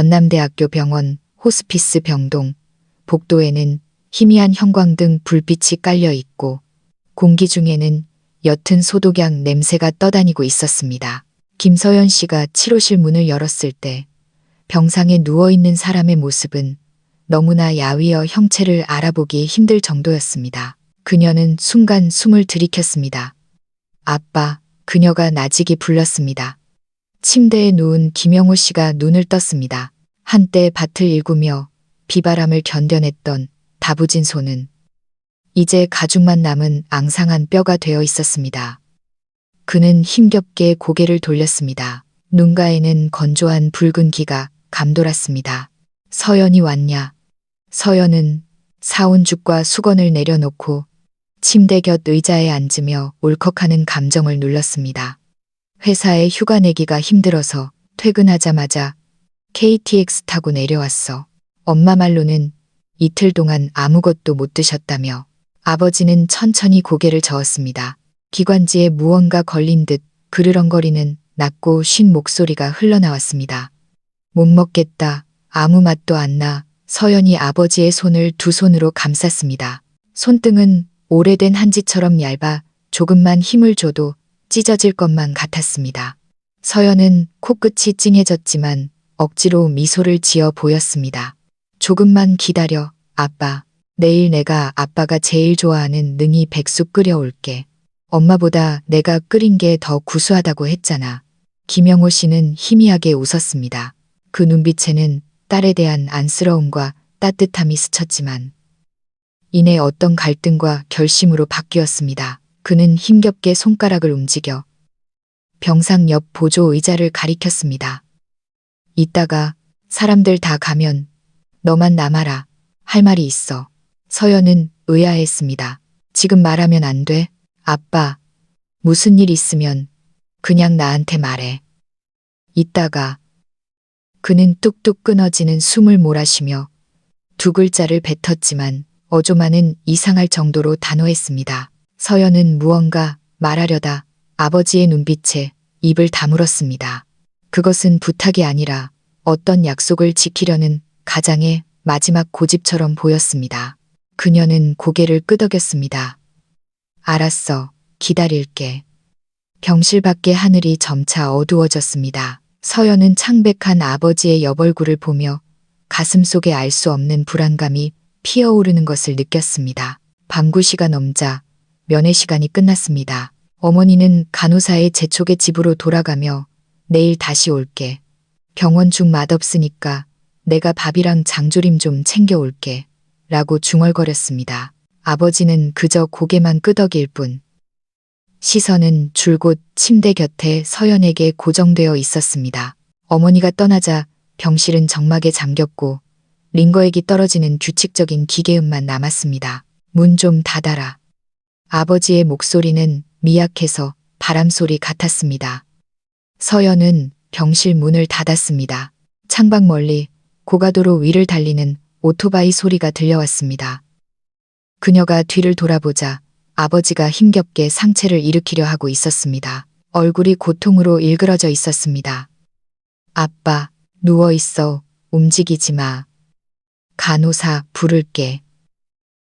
전남대학교 병원, 호스피스 병동, 복도에는 희미한 형광등 불빛이 깔려 있고 공기 중에는 옅은 소독약 냄새가 떠다니고 있었습니다. 김서연 씨가 치료실 문을 열었을 때 병상에 누워있는 사람의 모습은 너무나 야위어 형체를 알아보기 힘들 정도였습니다. 그녀는 순간 숨을 들이켰습니다. 아빠, 그녀가 나직이 불렀습니다. 침대에 누운 김영호 씨가 눈을 떴습니다. 한때 밭을 일구며 비바람을 견뎌냈던 다부진 손은 이제 가죽만 남은 앙상한 뼈가 되어 있었습니다. 그는 힘겹게 고개를 돌렸습니다. 눈가에는 건조한 붉은 기가 감돌았습니다. 서연이 왔냐? 서연은 사온 죽과 수건을 내려놓고 침대 곁 의자에 앉으며 울컥하는 감정을 눌렀습니다. 회사에 휴가 내기가 힘들어서 퇴근하자마자 KTX 타고 내려왔어. 엄마 말로는 이틀 동안 아무것도 못 드셨다며. 아버지는 천천히 고개를 저었습니다. 기관지에 무언가 걸린 듯 그르렁거리는 낮고 쉰 목소리가 흘러나왔습니다. 못 먹겠다. 아무 맛도 안 나. 서연이 아버지의 손을 두 손으로 감쌌습니다. 손등은 오래된 한지처럼 얇아 조금만 힘을 줘도 찢어질 것만 같았습니다. 서연은 코끝이 찡해졌지만 억지로 미소를 지어 보였습니다. 조금만 기다려, 아빠. 내일 내가 아빠가 제일 좋아하는 능이 백숙 끓여올게. 엄마보다 내가 끓인 게 더 구수하다고 했잖아. 김영호 씨는 희미하게 웃었습니다. 그 눈빛에는 딸에 대한 안쓰러움과 따뜻함이 스쳤지만 이내 어떤 갈등과 결심으로 바뀌었습니다. 그는 힘겹게 손가락을 움직여 병상 옆 보조 의자를 가리켰습니다. 이따가 사람들 다 가면 너만 남아라. 할 말이 있어. 서연은 의아했습니다. 지금 말하면 안 돼? 아빠, 무슨 일 있으면 그냥 나한테 말해. 이따가. 그는 뚝뚝 끊어지는 숨을 몰아쉬며 두 글자를 뱉었지만 어조만은 이상할 정도로 단호했습니다. 서연은 무언가 말하려다 아버지의 눈빛에 입을 다물었습니다. 그것은 부탁이 아니라 어떤 약속을 지키려는 가장의 마지막 고집처럼 보였습니다. 그녀는 고개를 끄덕였습니다. 알았어. 기다릴게. 병실 밖의 하늘이 점차 어두워졌습니다. 서연은 창백한 아버지의 옆얼굴을 보며 가슴속에 알 수 없는 불안감이 피어오르는 것을 느꼈습니다. 밤 9시가 넘자 면회 시간이 끝났습니다. 어머니는 간호사의 재촉에 집으로 돌아가며 내일 다시 올게. 병원 죽 맛없으니까 내가 밥이랑 장조림 좀 챙겨올게. 라고 중얼거렸습니다. 아버지는 그저 고개만 끄덕일 뿐. 시선은 줄곧 침대 곁에 서연에게 고정되어 있었습니다. 어머니가 떠나자 병실은 정막에 잠겼고 링거액이 떨어지는 규칙적인 기계음만 남았습니다. 문 좀 닫아라. 아버지의 목소리는 미약해서 바람소리 같았습니다. 서연은 병실 문을 닫았습니다. 창밖 멀리 고가도로 위를 달리는 오토바이 소리가 들려왔습니다. 그녀가 뒤를 돌아보자 아버지가 힘겹게 상체를 일으키려 하고 있었습니다. 얼굴이 고통으로 일그러져 있었습니다. 아빠, 누워있어. 움직이지 마. 간호사 부를게.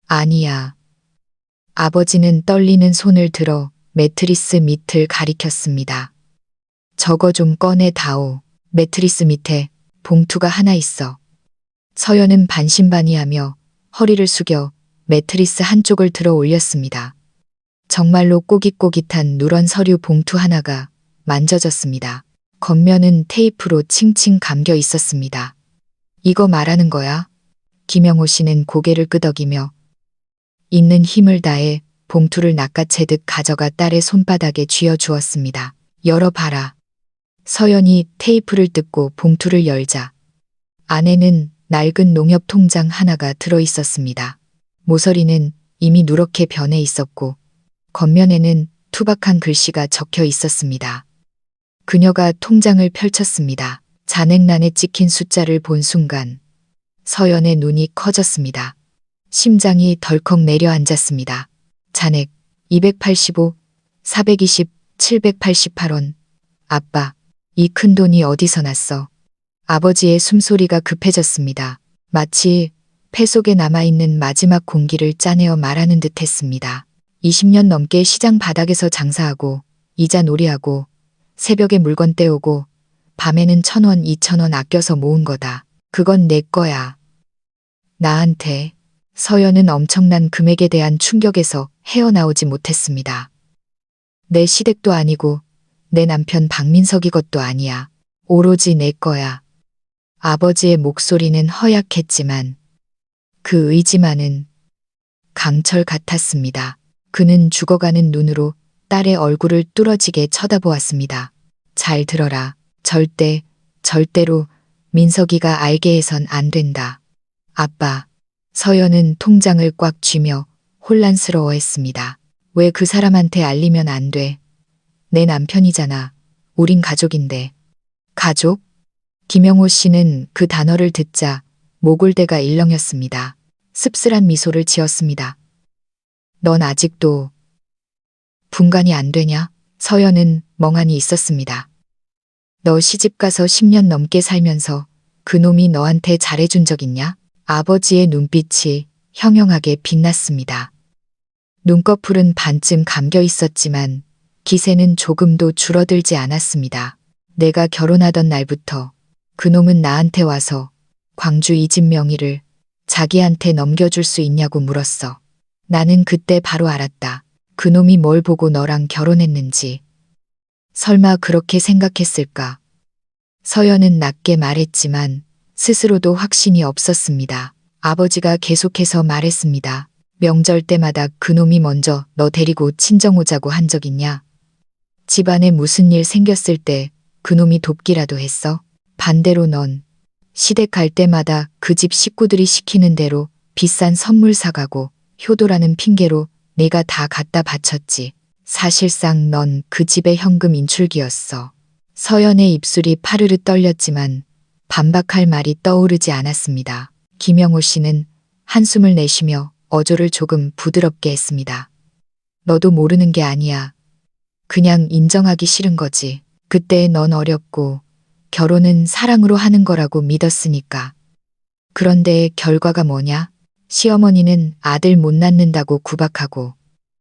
아니야. 아버지는 떨리는 손을 들어 매트리스 밑을 가리켰습니다. 저거 좀 꺼내 다오. 매트리스 밑에 봉투가 하나 있어. 서연은 반신반의하며 허리를 숙여 매트리스 한쪽을 들어 올렸습니다. 정말로 꼬깃꼬깃한 누런 서류 봉투 하나가 만져졌습니다. 겉면은 테이프로 칭칭 감겨 있었습니다. 이거 말하는 거야? 김영호 씨는 고개를 끄덕이며 있는 힘을 다해 봉투를 낚아채듯 가져가 딸의 손바닥에 쥐어주었습니다. 열어봐라. 서연이 테이프를 뜯고 봉투를 열자 안에는 낡은 농협 통장 하나가 들어있었습니다. 모서리는 이미 누렇게 변해 있었고 겉면에는 투박한 글씨가 적혀 있었습니다. 그녀가 통장을 펼쳤습니다. 잔액란에 찍힌 숫자를 본 순간 서연의 눈이 커졌습니다. 심장이 덜컥 내려앉았습니다. 잔액 285, 420, 788원. 아빠, 이 큰 돈이 어디서 났어? 아버지의 숨소리가 급해졌습니다. 마치 폐 속에 남아있는 마지막 공기를 짜내어 말하는 듯 했습니다. 20년 넘게 시장 바닥에서 장사하고 이자 놀이하고 새벽에 물건 떼오고 밤에는 1,000원, 2,000원 아껴서 모은 거다. 그건 내 거야. 나한테. 서연은 엄청난 금액에 대한 충격에서 헤어나오지 못했습니다. 내 시댁도 아니고 내 남편 박민석이 것도 아니야. 오로지 내 거야. 아버지의 목소리는 허약했지만 그 의지만은 강철 같았습니다. 그는 죽어가는 눈으로 딸의 얼굴을 뚫어지게 쳐다보았습니다. 잘 들어라. 절대로 민석이가 알게 해선 안 된다. 아빠. 서연은 통장을 꽉 쥐며 혼란스러워했습니다. 왜 그 사람한테 알리면 안 돼? 내 남편이잖아. 우린 가족인데. 가족? 김영호 씨는 그 단어를 듣자 목울대가 일렁였습니다. 씁쓸한 미소를 지었습니다. 넌 아직도 분간이 안 되냐? 서연은 멍하니 있었습니다. 너 시집가서 10년 넘게 살면서 그놈이 너한테 잘해준 적 있냐? 아버지의 눈빛이 형형하게 빛났습니다. 눈꺼풀은 반쯤 감겨 있었지만 기세는 조금도 줄어들지 않았습니다. 내가 결혼하던 날부터 그놈은 나한테 와서 광주 이 집 명의를 자기한테 넘겨줄 수 있냐고 물었어. 나는 그때 바로 알았다. 그놈이 뭘 보고 너랑 결혼했는지. 설마 그렇게 생각했을까? 서연은 낮게 말했지만 스스로도 확신이 없었습니다. 아버지가 계속해서 말했습니다. 명절 때마다 그놈이 먼저 너 데리고 친정 오자고 한 적 있냐? 집안에 무슨 일 생겼을 때 그놈이 돕기라도 했어? 반대로 넌 시댁 갈 때마다 그 집 식구들이 시키는 대로 비싼 선물 사가고 효도라는 핑계로 내가 다 갖다 바쳤지. 사실상 넌 그 집의 현금 인출기였어. 서연의 입술이 파르르 떨렸지만 반박할 말이 떠오르지 않았습니다. 김영호 씨는 한숨을 내쉬며 어조를 조금 부드럽게 했습니다. 너도 모르는 게 아니야. 그냥 인정하기 싫은 거지. 그때 넌 어렸고 결혼은 사랑으로 하는 거라고 믿었으니까. 그런데 결과가 뭐냐? 시어머니는 아들 못 낳는다고 구박하고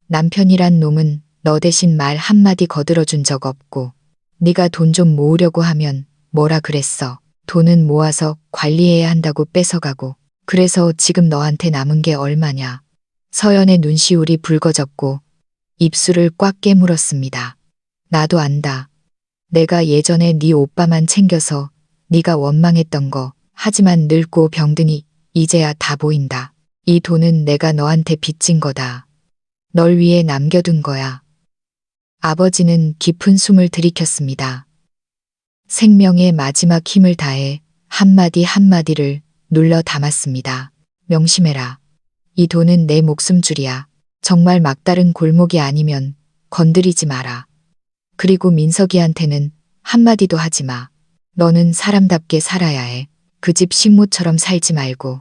남편이란 놈은 너 대신 말 한마디 거들어준 적 없고 네가 돈 좀 모으려고 하면 뭐라 그랬어. 돈은 모아서 관리해야 한다고 뺏어가고 그래서 지금 너한테 남은 게 얼마냐. 서연의 눈시울이 붉어졌고 입술을 꽉 깨물었습니다. 나도 안다. 내가 예전에 네 오빠만 챙겨서 네가 원망했던 거. 하지만 늙고 병드니 이제야 다 보인다. 이 돈은 내가 너한테 빚진 거다. 널 위해 남겨둔 거야. 아버지는 깊은 숨을 들이켰습니다. 생명의 마지막 힘을 다해 한마디 한마디를 눌러 담았습니다. 명심해라. 이 돈은 내 목숨줄이야. 정말 막다른 골목이 아니면 건드리지 마라. 그리고 민석이한테는 한마디도 하지 마. 너는 사람답게 살아야 해. 그 집 식모처럼 살지 말고.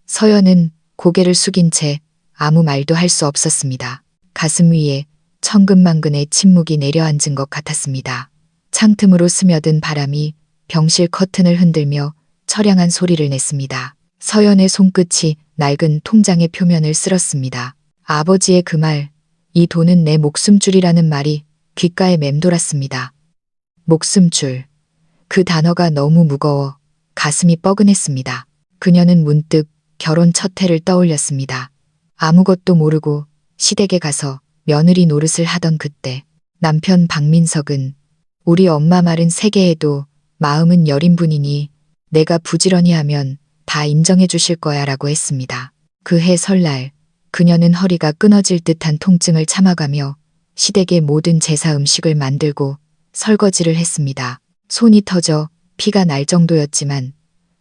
서연은 고개를 숙인 채 아무 말도 할 수 없었습니다. 가슴 위에 천근만근의 침묵이 내려앉은 것 같았습니다. 창틈으로 스며든 바람이 병실 커튼을 흔들며 처량한 소리를 냈습니다. 서연의 손끝이 낡은 통장의 표면을 쓸었습니다. 아버지의 그 말, 이 돈은 내 목숨줄이라는 말이 귓가에 맴돌았습니다. 목숨줄. 그 단어가 너무 무거워 가슴이 뻐근했습니다. 그녀는 문득 결혼 첫 해를 떠올렸습니다. 아무것도 모르고 시댁에 가서 며느리 노릇을 하던 그때 남편 박민석은 우리 엄마 말은 3개 해도 마음은 여린 분이니 내가 부지런히 하면 다 인정해 주실 거야 라고 했습니다. 그 해 설날 그녀는 허리가 끊어질 듯한 통증을 참아가며 시댁의 모든 제사 음식을 만들고 설거지를 했습니다. 손이 터져 피가 날 정도였지만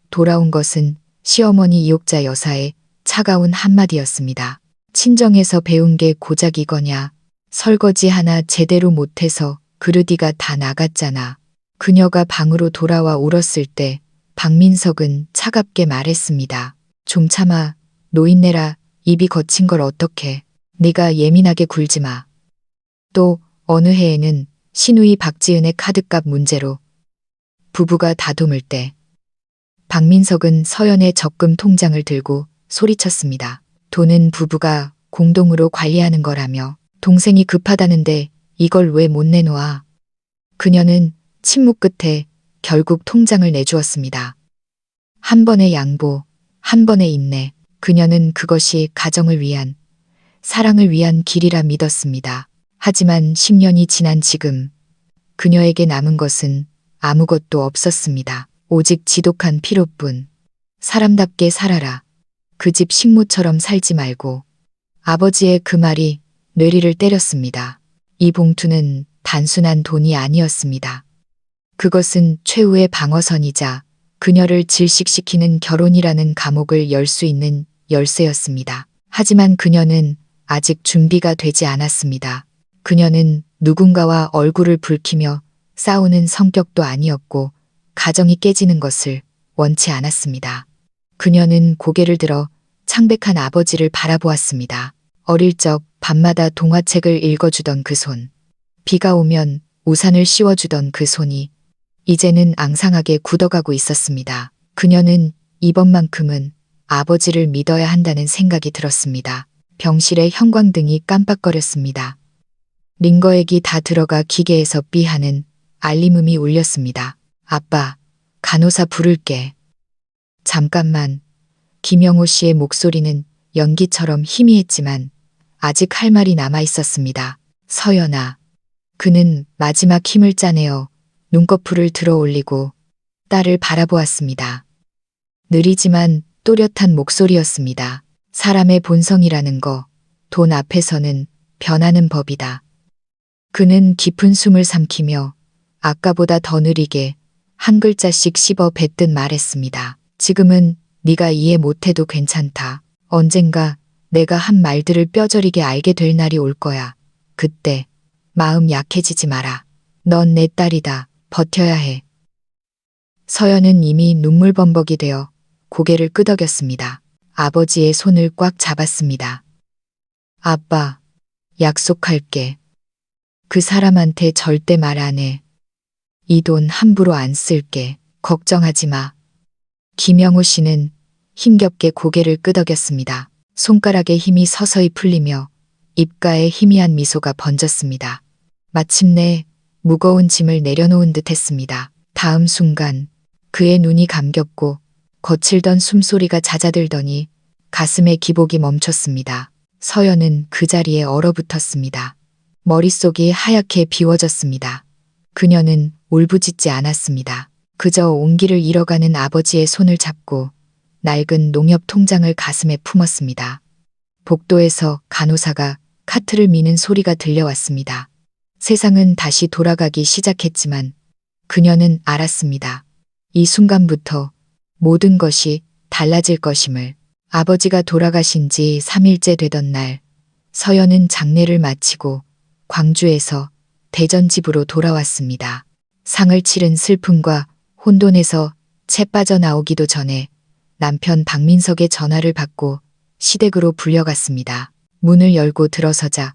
돌아온 것은 시어머니 이옥자 여사의 차가운 한마디였습니다. 친정에서 배운 게 고작 이거냐. 설거지 하나 제대로 못해서 그릇이가 다 나갔잖아. 그녀가 방으로 돌아와 울었을 때 박민석은 차갑게 말했습니다. 좀 참아. 노인네라 입이 거친 걸 어떡해. 네가 예민하게 굴지 마. 또 어느 해에는 시누이 박지은의 카드값 문제로 부부가 다툼을 때 박민석은 서연의 적금 통장을 들고 소리쳤습니다. 돈은 부부가 공동으로 관리하는 거라며 동생이 급하다는데 이걸 왜 못 내놓아. 그녀는 침묵 끝에 결국 통장을 내주었습니다. 한 번의 양보, 한 번의 인내. 그녀는 그것이 가정을 위한, 사랑을 위한 길이라 믿었습니다. 하지만 10년이 지난 지금 그녀에게 남은 것은 아무것도 없었습니다. 오직 지독한 피로뿐. 사람답게 살아라. 그 집 식모처럼 살지 말고. 아버지의 그 말이 뇌리를 때렸습니다. 이 봉투는 단순한 돈이 아니었습니다. 그것은 최후의 방어선이자 그녀를 질식시키는 결혼이라는 감옥을 열 수 있는 열쇠였습니다. 하지만 그녀는 아직 준비가 되지 않았습니다. 그녀는 누군가와 얼굴을 붉히며 싸우는 성격도 아니었고 가정이 깨지는 것을 원치 않았습니다. 그녀는 고개를 들어 창백한 아버지를 바라보았습니다. 어릴 적 밤마다 동화책을 읽어주던 그 손, 비가 오면 우산을 씌워주던 그 손이 이제는 앙상하게 굳어가고 있었습니다. 그녀는 이번만큼은 아버지를 믿어야 한다는 생각이 들었습니다. 병실의 형광등이 깜빡거렸습니다. 링거액이 다 들어가 기계에서 삐 하는 알림음이 울렸습니다. 아빠, 간호사 부를게. 잠깐만. 김영호 씨의 목소리는 연기처럼 희미했지만 아직 할 말이 남아 있었습니다. 서연아. 그는 마지막 힘을 짜내어 눈꺼풀을 들어 올리고 딸을 바라보았습니다. 느리지만 또렷한 목소리였습니다. 사람의 본성이라는 거, 돈 앞에서는 변하는 법이다. 그는 깊은 숨을 삼키며 아까보다 더 느리게 한 글자씩 씹어 뱉듯 말했습니다. 지금은 네가 이해 못해도 괜찮다. 언젠가 내가 한 말들을 뼈저리게 알게 될 날이 올 거야. 그때 마음 약해지지 마라. 넌 내 딸이다. 버텨야 해. 서연은 이미 눈물범벅이 되어 고개를 끄덕였습니다. 아버지의 손을 꽉 잡았습니다. 아빠, 약속할게. 그 사람한테 절대 말 안 해. 이 돈 함부로 안 쓸게. 걱정하지 마. 김영호 씨는 힘겹게 고개를 끄덕였습니다. 손가락에 힘이 서서히 풀리며 입가에 희미한 미소가 번졌습니다. 마침내 무거운 짐을 내려놓은 듯 했습니다. 다음 순간 그의 눈이 감겼고 거칠던 숨소리가 잦아들더니 가슴의 기복이 멈췄습니다. 서연은 그 자리에 얼어붙었습니다. 머릿속이 하얗게 비워졌습니다. 그녀는 울부짖지 않았습니다. 그저 온기를 잃어가는 아버지의 손을 잡고 낡은 농협 통장을 가슴에 품었습니다. 복도에서 간호사가 카트를 미는 소리가 들려왔습니다. 세상은 다시 돌아가기 시작했지만 그녀는 알았습니다. 이 순간부터 모든 것이 달라질 것임을. 아버지가 돌아가신 지 3일째 되던 날, 서연은 장례를 마치고 광주에서 대전 집으로 돌아왔습니다. 상을 치른 슬픔과 혼돈에서 채 빠져나오기도 전에 남편 박민석의 전화를 받고 시댁으로 불려갔습니다. 문을 열고 들어서자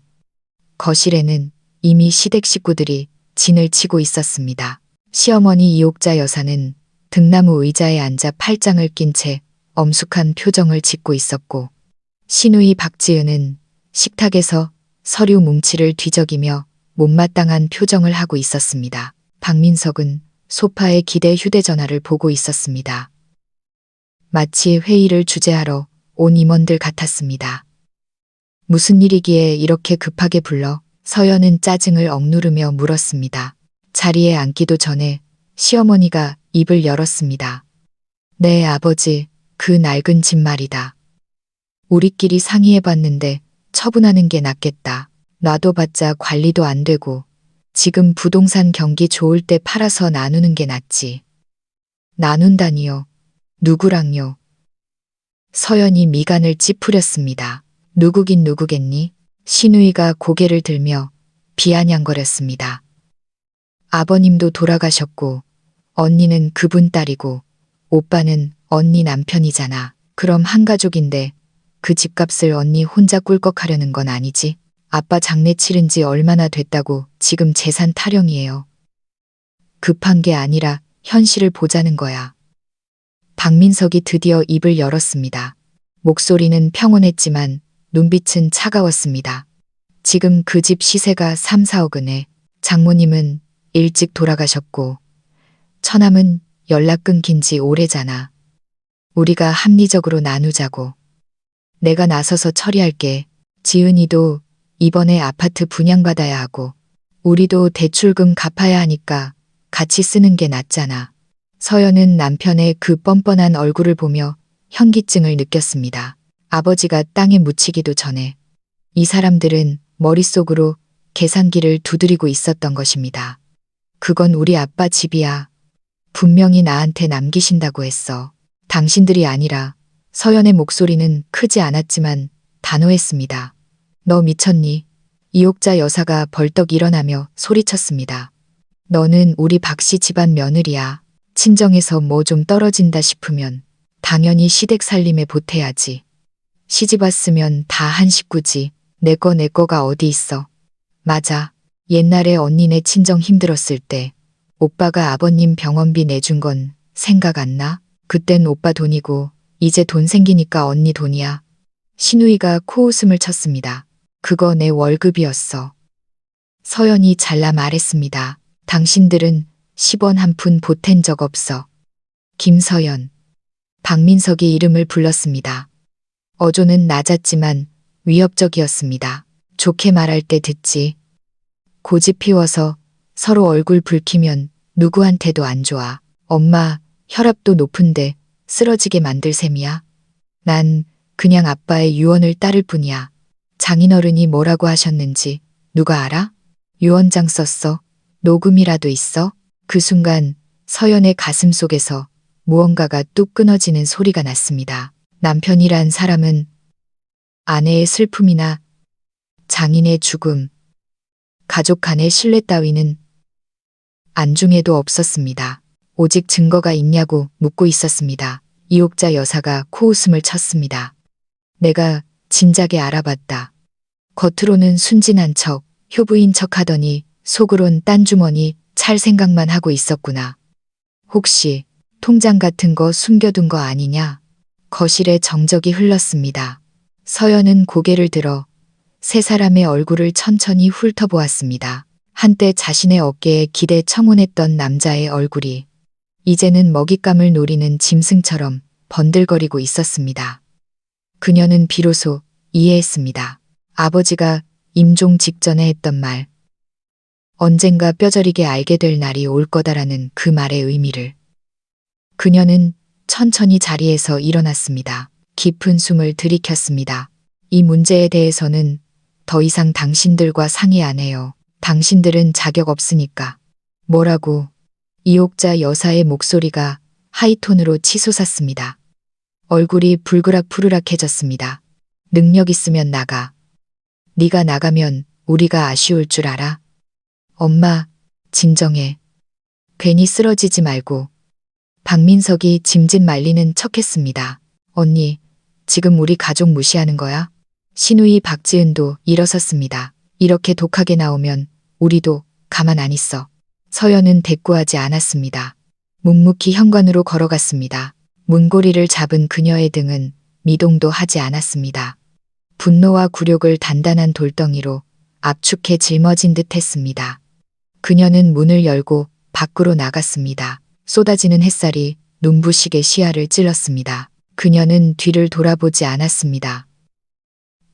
거실에는 이미 시댁 식구들이 진을 치고 있었습니다. 시어머니 이옥자 여사는 등나무 의자에 앉아 팔짱을 낀 채 엄숙한 표정을 짓고 있었고 시누이 박지은은 식탁에서 서류 뭉치를 뒤적이며 못마땅한 표정을 하고 있었습니다. 박민석은 소파에 기대 휴대전화를 보고 있었습니다. 마치 회의를 주재하러 온 임원들 같았습니다. 무슨 일이기에 이렇게 급하게 불러? 서연은 짜증을 억누르며 물었습니다. 자리에 앉기도 전에 시어머니가 입을 열었습니다. 네, 아버지, 그 낡은 집 말이다. 우리끼리 상의해봤는데 처분하는 게 낫겠다. 놔둬봤자 관리도 안 되고 지금 부동산 경기 좋을 때 팔아서 나누는 게 낫지. 나눈다니요? 누구랑요? 서연이 미간을 찌푸렸습니다. 누구긴 누구겠니? 시누이가 고개를 들며 비아냥거렸습니다. 아버님도 돌아가셨고 언니는 그분 딸이고 오빠는 언니 남편이잖아. 그럼 한 가족인데 그 집값을 언니 혼자 꿀꺽하려는 건 아니지? 아빠 장례 치른 지 얼마나 됐다고 지금 재산 타령이에요. 급한 게 아니라 현실을 보자는 거야. 박민석이 드디어 입을 열었습니다. 목소리는 평온했지만 눈빛은 차가웠습니다. 지금 그 집 시세가 3, 4억은 해. 장모님은 일찍 돌아가셨고 처남은 연락 끊긴 지 오래잖아. 우리가 합리적으로 나누자고. 내가 나서서 처리할게. 지은이도 이번에 아파트 분양받아야 하고 우리도 대출금 갚아야 하니까 같이 쓰는 게 낫잖아. 서연은 남편의 그 뻔뻔한 얼굴을 보며 현기증을 느꼈습니다. 아버지가 땅에 묻히기도 전에 이 사람들은 머릿속으로 계산기를 두드리고 있었던 것입니다. 그건 우리 아빠 집이야. 분명히 나한테 남기신다고 했어. 당신들이 아니라. 서연의 목소리는 크지 않았지만 단호했습니다. 너 미쳤니? 이옥자 여사가 벌떡 일어나며 소리쳤습니다. 너는 우리 박씨 집안 며느리야. 친정에서 뭐 좀 떨어진다 싶으면 당연히 시댁 살림에 보태야지. 시집 왔으면 다 한 식구지. 내 거가 어디 있어. 맞아. 옛날에 언니네 친정 힘들었을 때 오빠가 아버님 병원비 내준 건 생각 안 나? 그땐 오빠 돈이고 이제 돈 생기니까 언니 돈이야. 신우이가 코웃음을 쳤습니다. 그거 내 월급이었어. 서연이 잘라 말했습니다. 당신들은 10원 한 푼 보탠 적 없어. 김서연. 박민석이 이름을 불렀습니다. 어조는 낮았지만 위협적이었습니다. 좋게 말할 때 듣지. 고집 피워서 서로 얼굴 붉히면 누구한테도 안 좋아. 엄마, 혈압도 높은데 쓰러지게 만들 셈이야. 난 그냥 아빠의 유언을 따를 뿐이야. 장인어른이 뭐라고 하셨는지 누가 알아? 유언장 썼어. 녹음이라도 있어? 그 순간 서연의 가슴 속에서 무언가가 뚝 끊어지는 소리가 났습니다. 남편이란 사람은 아내의 슬픔이나 장인의 죽음, 가족 간의 신뢰 따위는 안중에도 없었습니다. 오직 증거가 있냐고 묻고 있었습니다. 이옥자 여사가 코웃음을 쳤습니다. 내가 진작에 알아봤다. 겉으로는 순진한 척, 효부인 척 하더니 속으론 딴 주머니 찰 생각만 하고 있었구나. 혹시 통장 같은 거 숨겨둔 거 아니냐? 거실에 정적이 흘렀습니다. 서연은 고개를 들어 세 사람의 얼굴을 천천히 훑어보았습니다. 한때 자신의 어깨에 기대 청혼했던 남자의 얼굴이 이제는 먹잇감을 노리는 짐승처럼 번들거리고 있었습니다. 그녀는 비로소 이해했습니다. 아버지가 임종 직전에 했던 말. 언젠가 뼈저리게 알게 될 날이 올 거다라는 그 말의 의미를. 그녀는 천천히 자리에서 일어났습니다. 깊은 숨을 들이켰습니다. 이 문제에 대해서는 더 이상 당신들과 상의 안 해요. 당신들은 자격 없으니까. 뭐라고? 이옥자 여사의 목소리가 하이톤으로 치솟았습니다. 얼굴이 불그락푸르락해졌습니다. 능력 있으면 나가. 네가 나가면 우리가 아쉬울 줄 알아? 엄마, 진정해. 괜히 쓰러지지 말고. 박민석이 짐짓 말리는 척했습니다. 언니, 지금 우리 가족 무시하는 거야? 신우이 박지은도 일어섰습니다. 이렇게 독하게 나오면 우리도 가만 안 있어. 서연은 대꾸하지 않았습니다. 묵묵히 현관으로 걸어갔습니다. 문고리를 잡은 그녀의 등은 미동도 하지 않았습니다. 분노와 굴욕을 단단한 돌덩이로 압축해 짊어진 듯 했습니다. 그녀는 문을 열고 밖으로 나갔습니다. 쏟아지는 햇살이 눈부시게 시야를 찔렀습니다. 그녀는 뒤를 돌아보지 않았습니다.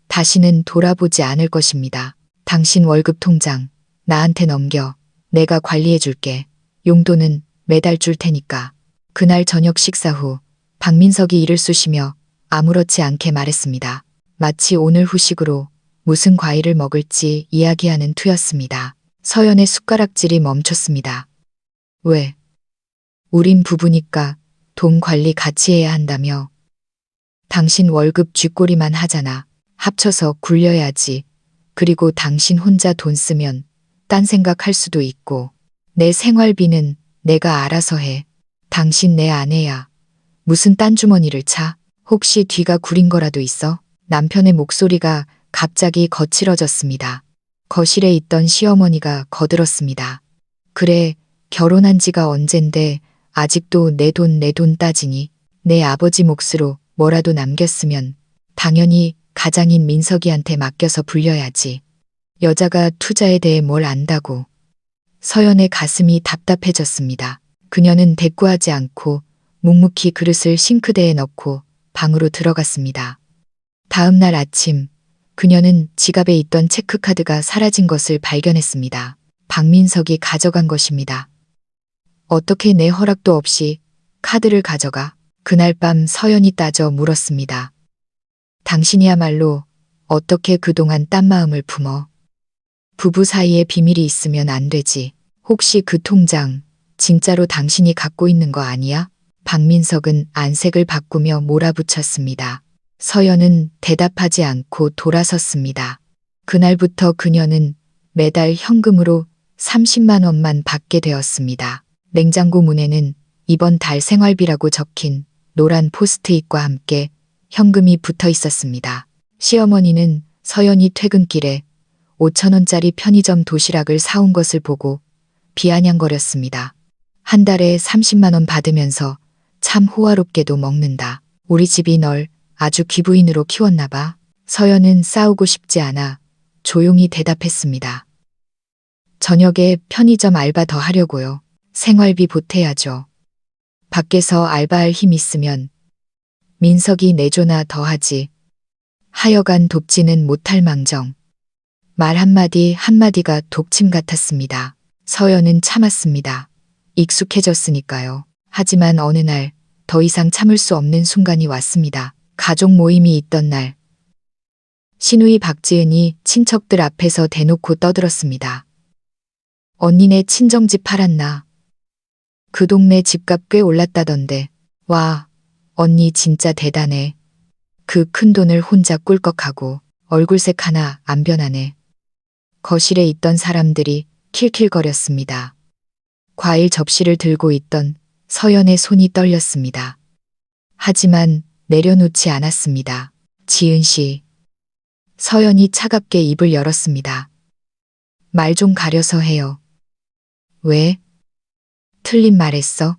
다시는 돌아보지 않을 것입니다. 당신 월급 통장 나한테 넘겨. 내가 관리해 줄게. 용돈은 매달 줄 테니까. 그날 저녁 식사 후 박민석이 이를 쑤시며 아무렇지 않게 말했습니다. 마치 오늘 후식으로 무슨 과일을 먹을지 이야기하는 투였습니다. 서연의 숟가락질이 멈췄습니다. 왜? 우린 부부니까 돈 관리 같이 해야 한다며. 당신 월급 쥐꼬리만 하잖아. 합쳐서 굴려야지. 그리고 당신 혼자 돈 쓰면 딴 생각할 수도 있고. 내 생활비는 내가 알아서 해. 당신 내 아내야. 무슨 딴 주머니를 차? 혹시 뒤가 구린 거라도 있어? 남편의 목소리가 갑자기 거칠어졌습니다. 거실에 있던 시어머니가 거들었습니다. 그래, 결혼한 지가 언젠데 아직도 내 돈 따지니? 내 아버지 몫으로 뭐라도 남겼으면 당연히 가장인 민석이한테 맡겨서 불려야지. 여자가 투자에 대해 뭘 안다고. 서연의 가슴이 답답해졌습니다. 그녀는 대꾸하지 않고 묵묵히 그릇을 싱크대에 넣고 방으로 들어갔습니다. 다음 날 아침 그녀는 지갑에 있던 체크카드가 사라진 것을 발견했습니다. 박민석이 가져간 것입니다. 어떻게 내 허락도 없이 카드를 가져가? 그날 밤 서연이 따져 물었습니다. 당신이야말로 어떻게 그동안 딴 마음을 품어? 부부 사이에 비밀이 있으면 안 되지. 혹시 그 통장 진짜로 당신이 갖고 있는 거 아니야? 박민석은 안색을 바꾸며 몰아붙였습니다. 서연은 대답하지 않고 돌아섰습니다. 그날부터 그녀는 매달 현금으로 30만 원만 받게 되었습니다. 냉장고 문에는 이번 달 생활비라고 적힌 노란 포스트잇과 함께 현금이 붙어 있었습니다. 시어머니는 서연이 퇴근길에 5천 원짜리 편의점 도시락을 사온 것을 보고 비아냥거렸습니다. 한 달에 30만 원 받으면서 참 호화롭게도 먹는다. 우리 집이 널 아주 귀부인으로 키웠나 봐. 서연은 싸우고 싶지 않아 조용히 대답했습니다. 저녁에 편의점 알바 더 하려고요. 생활비 보태야죠. 밖에서 알바할 힘 있으면 민석이 내조나 더 하지. 하여간 돕지는 못할 망정. 말 한마디 한마디가 독침 같았습니다. 서연은 참았습니다. 익숙해졌으니까요. 하지만 어느 날 더 이상 참을 수 없는 순간이 왔습니다. 가족 모임이 있던 날. 시누이 박지은이 친척들 앞에서 대놓고 떠들었습니다. 언니네 친정집 팔았나? 그 동네 집값 꽤 올랐다던데. 와, 언니 진짜 대단해. 그 큰 돈을 혼자 꿀꺽하고 얼굴색 하나 안 변하네. 거실에 있던 사람들이 킬킬거렸습니다. 과일 접시를 들고 있던 서연의 손이 떨렸습니다. 하지만 내려놓지 않았습니다. 지은 씨. 서연이 차갑게 입을 열었습니다. 말 좀 가려서 해요. 왜? 틀린 말했어?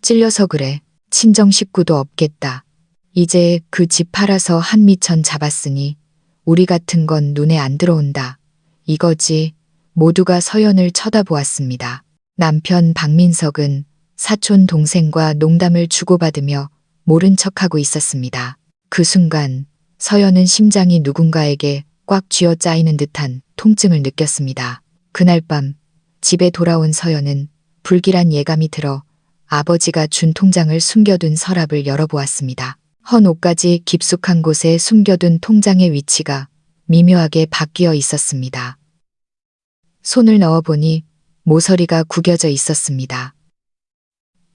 찔려서 그래. 친정 식구도 없겠다. 이제 그 집 팔아서 한미천 잡았으니 우리 같은 건 눈에 안 들어온다. 이거지. 모두가 서연을 쳐다보았습니다. 남편 박민석은 사촌 동생과 농담을 주고받으며 모른 척하고 있었습니다. 그 순간 서연은 심장이 누군가에게 꽉 쥐어짜이는 듯한 통증을 느꼈습니다. 그날 밤 집에 돌아온 서연은 불길한 예감이 들어 아버지가 준 통장을 숨겨둔 서랍을 열어보았습니다. 헌 옷까지 깊숙한 곳에 숨겨둔 통장의 위치가 미묘하게 바뀌어 있었습니다. 손을 넣어보니 모서리가 구겨져 있었습니다.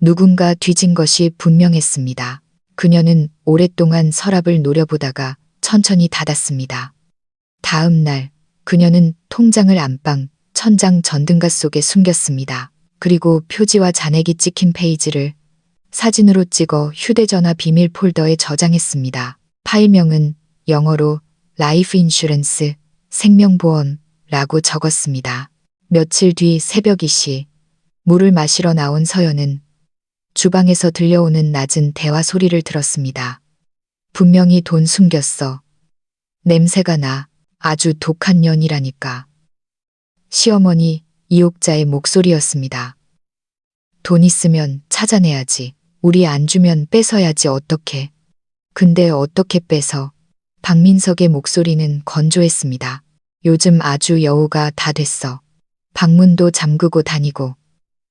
누군가 뒤진 것이 분명했습니다. 그녀는 오랫동안 서랍을 노려보다가 천천히 닫았습니다. 다음 날 그녀는 통장을 안방 천장 전등가 속에 숨겼습니다. 그리고 표지와 잔액이 찍힌 페이지를 사진으로 찍어 휴대전화 비밀 폴더에 저장했습니다. 파일명은 영어로 라이프 인슈런스, 생명보험라고 적었습니다. 며칠 뒤 새벽 2시 물을 마시러 나온 서연은 주방에서 들려오는 낮은 대화 소리를 들었습니다. 분명히 돈 숨겼어. 냄새가 나. 아주 독한 년이라니까. 시어머니 이옥자의 목소리였습니다. 돈 있으면 찾아내야지. 우리 안 주면 뺏어야지 어떡해. 근데 어떻게 뺏어? 박민석의 목소리는 건조했습니다. 요즘 아주 여우가 다 됐어. 방문도 잠그고 다니고.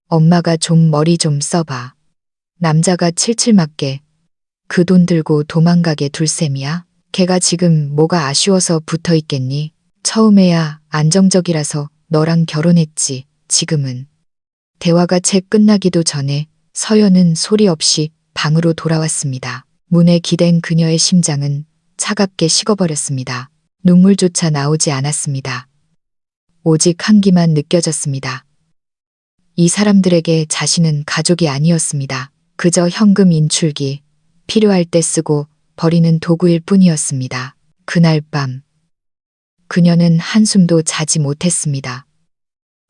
엄마가 좀 머리 좀 써봐. 남자가 칠칠 맞게 그 돈 들고 도망가게 둘 셈이야? 걔가 지금 뭐가 아쉬워서 붙어 있겠니? 처음에야 안정적이라서 너랑 결혼했지. 지금은. 대화가 채 끝나기도 전에 서연은 소리 없이 방으로 돌아왔습니다. 문에 기댄 그녀의 심장은 차갑게 식어버렸습니다. 눈물조차 나오지 않았습니다. 오직 한기만 느껴졌습니다. 이 사람들에게 자신은 가족이 아니었습니다. 그저 현금 인출기, 필요할 때 쓰고 버리는 도구일 뿐이었습니다. 그날 밤 그녀는 한숨도 자지 못했습니다.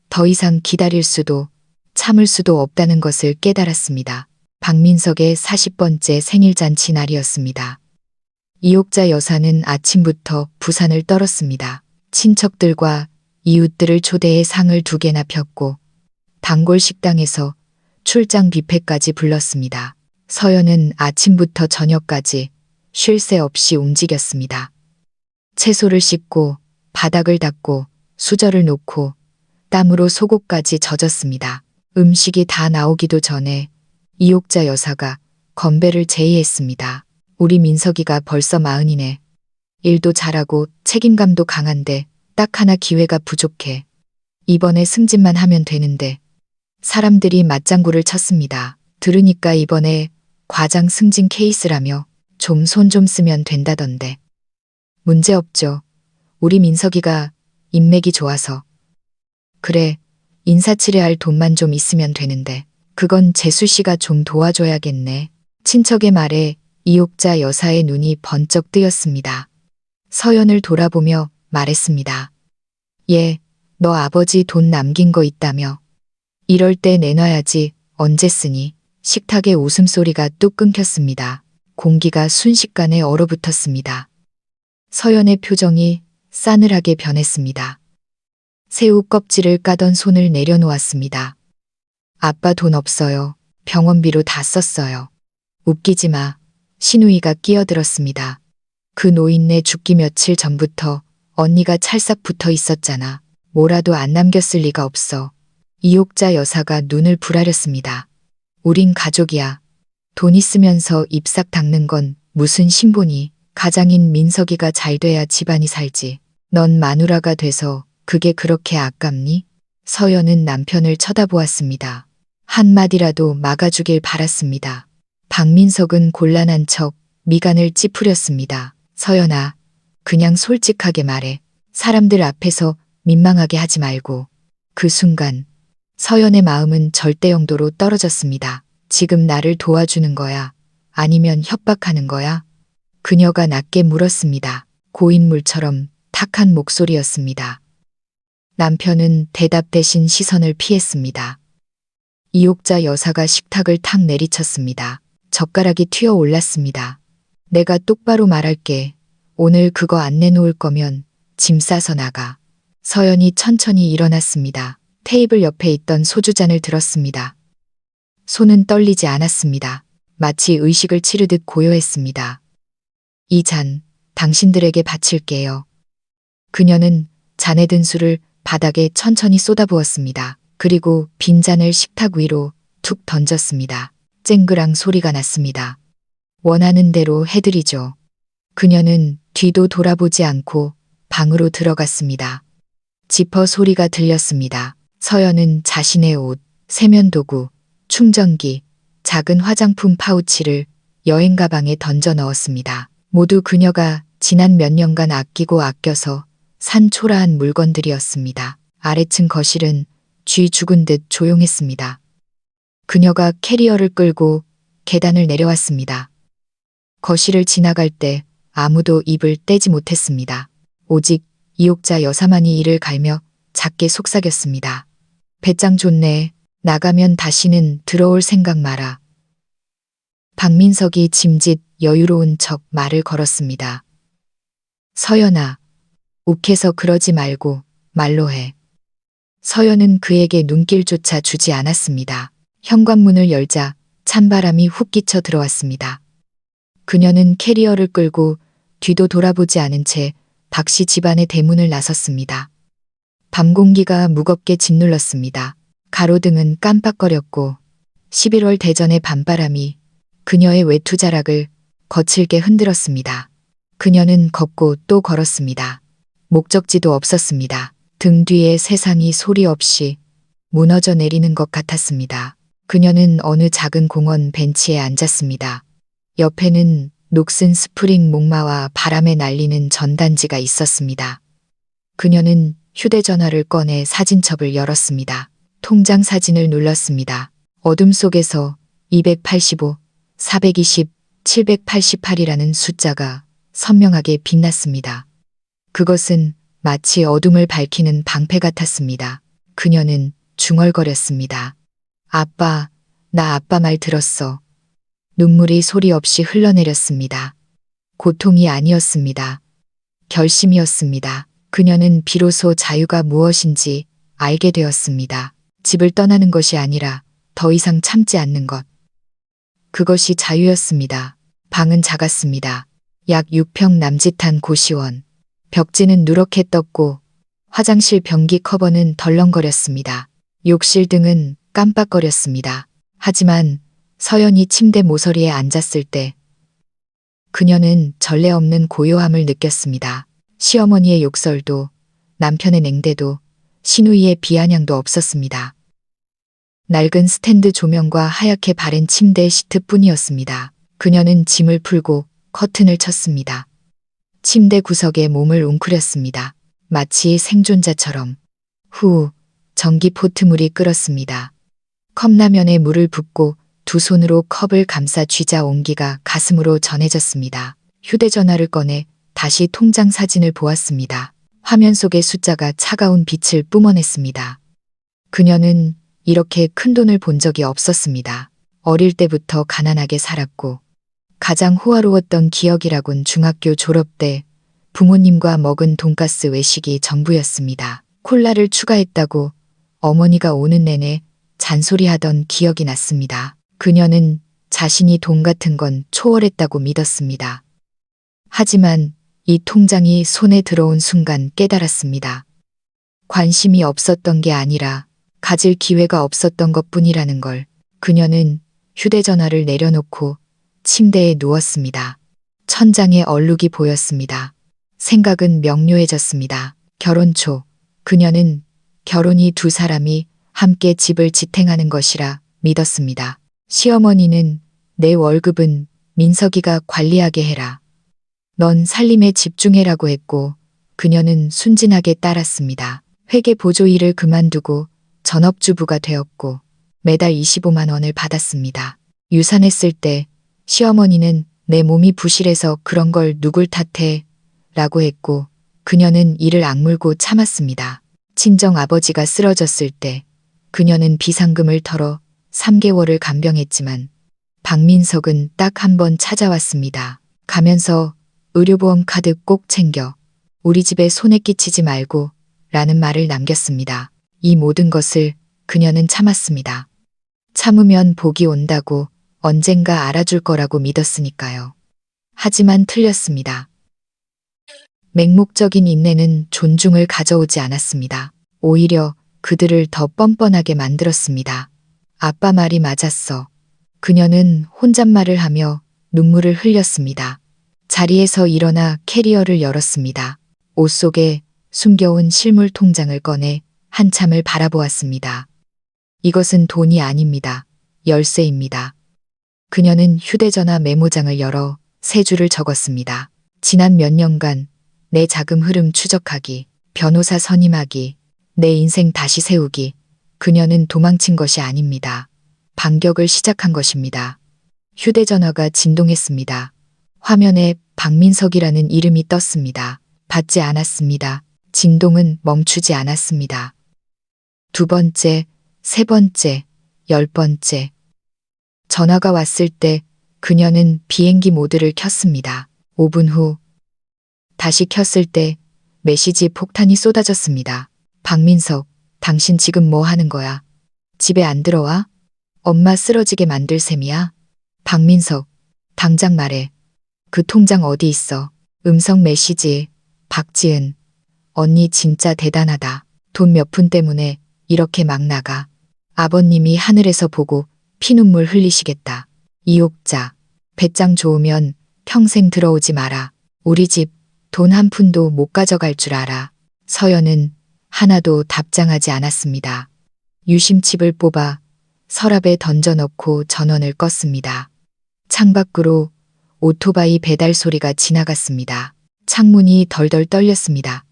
더 이상 기다릴 수도 참을 수도 없다는 것을 깨달았습니다. 박민석의 40번째 생일잔치 날이었습니다. 이옥자 여사는 아침부터 부산을 떨었습니다. 친척들과 이웃들을 초대해 상을 2개나 폈고 단골 식당에서 출장 뷔페까지 불렀습니다. 서연은 아침부터 저녁까지 쉴 새 없이 움직였습니다. 채소를 씻고 바닥을 닦고 수저를 놓고 땀으로 속옷까지 젖었습니다. 음식이 다 나오기도 전에 이옥자 여사가 건배를 제의했습니다. 우리 민석이가 벌써 40이네. 일도 잘하고 책임감도 강한데 딱 하나 기회가 부족해. 이번에 승진만 하면 되는데. 사람들이 맞장구를 쳤습니다. 들으니까 이번에 과장 승진 케이스라며 좀 손 좀 쓰면 된다던데. 문제없죠. 우리 민석이가 인맥이 좋아서. 그래, 인사치레할 돈만 좀 있으면 되는데. 그건 재수 씨가 좀 도와줘야겠네. 친척의 말에 이옥자 여사의 눈이 번쩍 뜨였습니다. 서연을 돌아보며 말했습니다. 얘, 너 아버지 돈 남긴 거 있다며. 이럴 때 내놔야지 언제 쓰니. 식탁에 웃음소리가 뚝 끊겼습니다. 공기가 순식간에 얼어붙었습니다. 서연의 표정이 싸늘하게 변했습니다. 새우 껍질을 까던 손을 내려놓았습니다. 아빠 돈 없어요. 병원비로 다 썼어요. 웃기지 마. 신우이가 끼어들었습니다. 그 노인네 죽기 며칠 전부터 언니가 찰싹 붙어 있었잖아. 뭐라도 안 남겼을 리가 없어. 이옥자 여사가 눈을 부라렸습니다. 우린 가족이야. 돈 있으면서 입싹 닦는 건 무슨 신분이. 가장인 민석이가 잘 돼야 집안이 살지. 넌 마누라가 돼서 그게 그렇게 아깝니? 서연은 남편을 쳐다보았습니다. 한마디라도 막아주길 바랐습니다. 박민석은 곤란한 척 미간을 찌푸렸습니다. 서연아, 그냥 솔직하게 말해. 사람들 앞에서 민망하게 하지 말고. 그 순간 서연의 마음은 절대영도로 떨어졌습니다. 지금 나를 도와주는 거야? 아니면 협박하는 거야? 그녀가 낮게 물었습니다. 고인물처럼 탁한 목소리였습니다. 남편은 대답 대신 시선을 피했습니다. 이옥자 여사가 식탁을 탁 내리쳤습니다. 젓가락이 튀어 올랐습니다. 내가 똑바로 말할게. 오늘 그거 안 내놓을 거면 짐 싸서 나가. 서연이 천천히 일어났습니다. 테이블 옆에 있던 소주잔을 들었습니다. 손은 떨리지 않았습니다. 마치 의식을 치르듯 고요했습니다. 이 잔, 당신들에게 바칠게요. 그녀는 잔에 든 술을 바닥에 천천히 쏟아부었습니다. 그리고 빈잔을 식탁 위로 툭 던졌습니다. 쨍그랑 소리가 났습니다. 원하는 대로 해드리죠. 그녀는 뒤도 돌아보지 않고 방으로 들어갔습니다. 지퍼 소리가 들렸습니다. 서연은 자신의 옷, 세면도구, 충전기, 작은 화장품 파우치를 여행 가방에 던져 넣었습니다. 모두 그녀가 지난 몇 년간 아끼고 아껴서 산 초라한 물건들이었습니다. 아래층 거실은 쥐 죽은 듯 조용했습니다. 그녀가 캐리어를 끌고 계단을 내려왔습니다. 거실을 지나갈 때 아무도 입을 떼지 못했습니다. 오직 이옥자 여사만이 이를 갈며 작게 속삭였습니다. 배짱 좋네. 나가면 다시는 들어올 생각 마라. 박민석이 짐짓 여유로운 척 말을 걸었습니다. 서연아, 욱해서 그러지 말고 말로 해. 서연은 그에게 눈길조차 주지 않았습니다. 현관문을 열자 찬바람이 훅 끼쳐 들어왔습니다. 그녀는 캐리어를 끌고 뒤도 돌아보지 않은 채 박씨 집안의 대문을 나섰습니다. 밤 공기가 무겁게 짓눌렀습니다. 가로등은 깜빡거렸고 11월 대전의 밤바람이 그녀의 외투자락을 거칠게 흔들었습니다. 그녀는 걷고 또 걸었습니다. 목적지도 없었습니다. 등 뒤에 세상이 소리 없이 무너져 내리는 것 같았습니다. 그녀는 어느 작은 공원 벤치에 앉았습니다. 옆에는 녹슨 스프링 목마와 바람에 날리는 전단지가 있었습니다. 그녀는 휴대전화를 꺼내 사진첩을 열었습니다. 통장 사진을 눌렀습니다. 어둠 속에서 285, 420, 788이라는 숫자가 선명하게 빛났습니다. 그것은 마치 어둠을 밝히는 방패 같았습니다. 그녀는 중얼거렸습니다. 아빠, 나 아빠 말 들었어. 눈물이 소리 없이 흘러내렸습니다. 고통이 아니었습니다. 결심이었습니다. 그녀는 비로소 자유가 무엇인지 알게 되었습니다. 집을 떠나는 것이 아니라 더 이상 참지 않는 것. 그것이 자유였습니다. 방은 작았습니다. 약 6평 남짓한 고시원. 벽지는 누렇게 떴고 화장실 변기 커버는 덜렁거렸습니다. 욕실 등은 깜빡거렸습니다. 하지만 서연이 침대 모서리에 앉았을 때 그녀는 전례 없는 고요함을 느꼈습니다. 시어머니의 욕설도 남편의 냉대도 시누이의 비아냥도 없었습니다. 낡은 스탠드 조명과 하얗게 바랜 침대 시트뿐이었습니다. 그녀는 짐을 풀고 커튼을 쳤습니다. 침대 구석에 몸을 웅크렸습니다. 마치 생존자처럼. 후, 전기포트물이 끓었습니다. 컵라면에 물을 붓고 두 손으로 컵을 감싸 쥐자 온기가 가슴으로 전해졌습니다. 휴대전화를 꺼내 다시 통장 사진을 보았습니다. 화면 속의 숫자가 차가운 빛을 뿜어냈습니다. 그녀는 이렇게 큰 돈을 본 적이 없었습니다. 어릴 때부터 가난하게 살았고 가장 호화로웠던 기억이라곤 중학교 졸업 때 부모님과 먹은 돈가스 외식이 전부였습니다. 콜라를 추가했다고 어머니가 오는 내내 잔소리하던 기억이 났습니다. 그녀는 자신이 돈 같은 건 초월했다고 믿었습니다. 하지만 이 통장이 손에 들어온 순간 깨달았습니다. 관심이 없었던 게 아니라 가질 기회가 없었던 것뿐이라는 걸. 그녀는 휴대전화를 내려놓고 침대에 누웠습니다. 천장에 얼룩이 보였습니다. 생각은 명료해졌습니다. 결혼 초 그녀는 결혼이 두 사람이 함께 집을 지탱하는 것이라 믿었습니다. 시어머니는 내 월급은 민석이가 관리하게 해라. 넌 살림에 집중해라고 했고 그녀는 순진하게 따랐습니다. 회계 보조 일을 그만두고 전업주부가 되었고 매달 25만 원을 받았습니다. 유산했을 때 시어머니는 내 몸이 부실해서 그런 걸 누굴 탓해 라고 했고 그녀는 이를 악물고 참았습니다. 친정 아버지가 쓰러졌을 때 그녀는 비상금을 털어 3개월을 간병했지만 박민석은 딱 한 번 찾아왔습니다. 가면서 의료보험 카드 꼭 챙겨 우리 집에 손에 끼치지 말고 라는 말을 남겼습니다. 이 모든 것을 그녀는 참았습니다. 참으면 복이 온다고 언젠가 알아줄 거라고 믿었으니까요. 하지만 틀렸습니다. 맹목적인 인내는 존중을 가져오지 않았습니다. 오히려 그들을 더 뻔뻔하게 만들었습니다. 아빠 말이 맞았어. 그녀는 혼잣말을 하며 눈물을 흘렸습니다. 자리에서 일어나 캐리어를 열었습니다. 옷 속에 숨겨온 실물 통장을 꺼내 한참을 바라보았습니다. 이것은 돈이 아닙니다. 열쇠입니다. 그녀는 휴대전화 메모장을 열어 세 줄을 적었습니다. 지난 몇 년간 내 자금 흐름 추적하기, 변호사 선임하기, 내 인생 다시 세우기. 그녀는 도망친 것이 아닙니다. 반격을 시작한 것입니다. 휴대전화가 진동했습니다. 화면에 박민석이라는 이름이 떴습니다. 받지 않았습니다. 진동은 멈추지 않았습니다. 두 번째, 세 번째, 10번째. 전화가 왔을 때 그녀는 비행기 모드를 켰습니다. 5분 후 다시 켰을 때 메시지 폭탄이 쏟아졌습니다. 박민석, 당신 지금 뭐 하는 거야? 집에 안 들어와? 엄마 쓰러지게 만들 셈이야? 박민석, 당장 말해. 그 통장 어디 있어? 음성 메시지. 박지은, 언니 진짜 대단하다. 돈 몇 푼 때문에 이렇게 막 나가. 아버님이 하늘에서 보고 피눈물 흘리시겠다. 이옥자, 배짱 좋으면 평생 들어오지 마라. 우리 집 돈 한 푼도 못 가져갈 줄 알아. 서연은 하나도 답장하지 않았습니다. 유심칩을 뽑아 서랍에 던져넣고 전원을 껐습니다. 창밖으로 오토바이 배달 소리가 지나갔습니다. 창문이 덜덜 떨렸습니다.